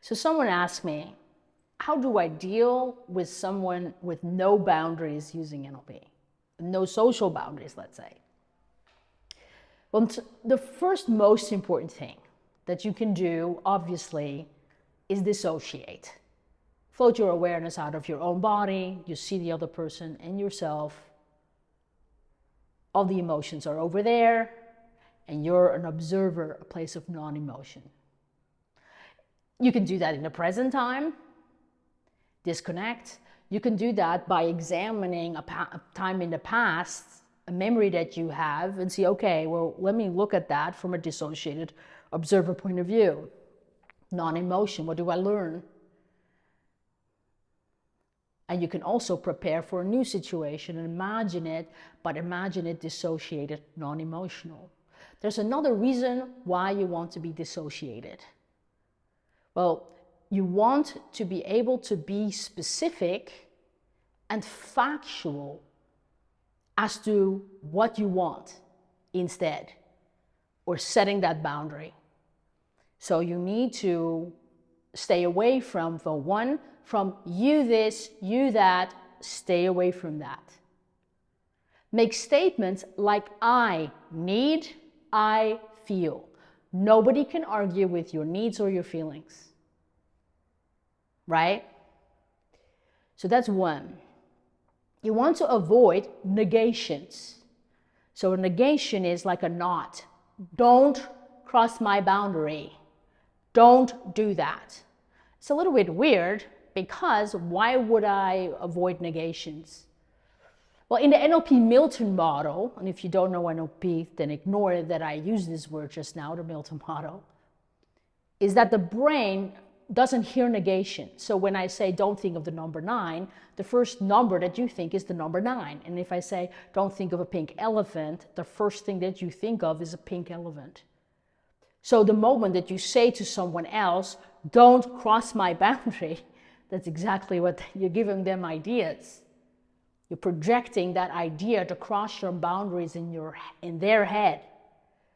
So someone asked me, how do I deal with someone with no boundaries using NLP? No social boundaries, let's say. Well, the first most important thing that you can do, obviously, is dissociate. Float your awareness out of your own body. You see the other person and yourself. All the emotions are over there, and you're an observer, a place of non-emotion. You can do that in the present time, disconnect. You can do that by examining a time in the past, a memory that you have, and see, okay, well, let me look at that from a dissociated observer point of view. Non-emotion, what do I learn? And you can also prepare for a new situation and imagine it, but imagine it dissociated, non-emotional. There's another reason why you want to be dissociated. Well, you want to be able to be specific and factual as to what you want instead, or setting that boundary. So you need to stay away from you this, you that, stay away from that. Make statements like I need, I feel. Nobody can argue with your needs or your feelings. Right? So that's one. You want to avoid negations. So a negation is like a not. Don't cross my boundary. Don't do that. It's a little bit weird, because why would I avoid negations? Well, in the NLP Milton model, and if you don't know NLP, then ignore that I use this word just now, the Milton model, is that the brain doesn't hear negation. So when I say don't think of the number 9, the first number that you think is the number 9. And if I say don't think of a pink elephant, the first thing that you think of is a pink elephant. So the moment that you say to someone else, don't cross my boundary, that's exactly what you're giving them ideas. You're projecting that idea to cross your boundaries in their head.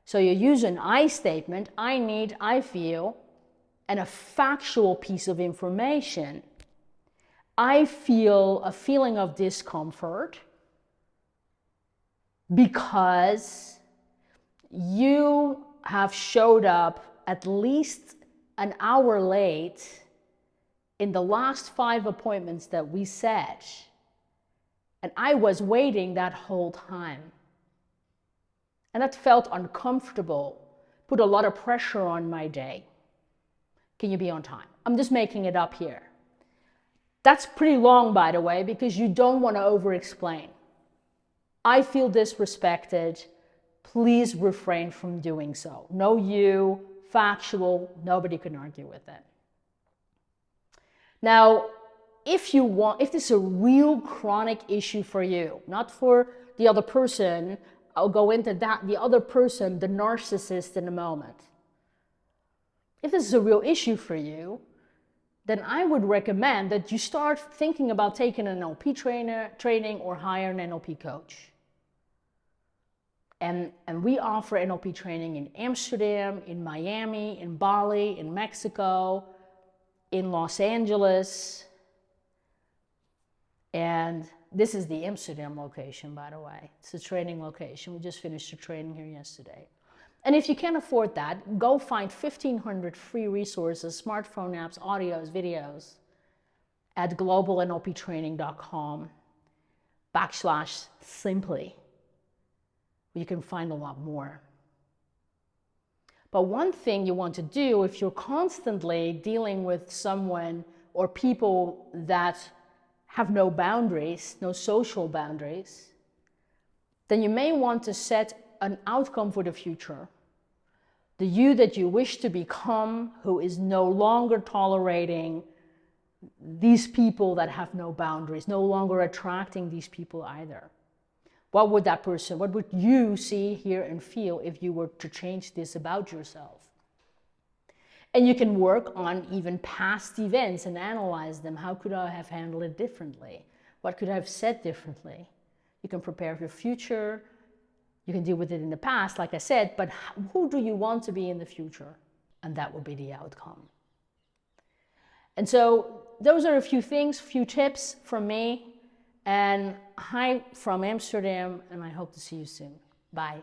So you use an I statement, I need, I feel, and a factual piece of information. I feel a feeling of discomfort because you have showed up at least an hour late in the last 5 appointments that we set, and I was waiting that whole time. And that felt uncomfortable, put a lot of pressure on my day. Can you be on time? I'm just making it up here. That's pretty long, by the way, because you don't want to over-explain. I feel disrespected. Please refrain from doing so. No you, factual, nobody can argue with it. Now, if this is a real chronic issue for you, not for the other person, I'll go into that, the other person, the narcissist, in a moment. If this is a real issue for you, then I would recommend that you start thinking about taking an NLP training or hire an NLP coach. And we offer NLP training in Amsterdam, in Miami, in Bali, in Mexico, in Los Angeles. And this is the Amsterdam location, by the way. It's a training location. We just finished a training here yesterday. And if you can't afford that, go find 1,500 free resources, smartphone apps, audios, videos at globalnlptraining.com/simply. You can find a lot more. But one thing you want to do if you're constantly dealing with someone or people that have no boundaries, no social boundaries, then you may want to set an outcome for the future. The you that you wish to become, who is no longer tolerating these people that have no boundaries, no longer attracting these people either. What would that person, what would you see, hear, and feel if you were to change this about yourself? And you can work on even past events and analyze them. How could I have handled it differently? What could I have said differently? You can prepare for your future. You can deal with it in the past, like I said, but who do you want to be in the future? And that will be the outcome. And so those are a few things, few tips from me. And hi from Amsterdam, and I hope to see you soon. Bye.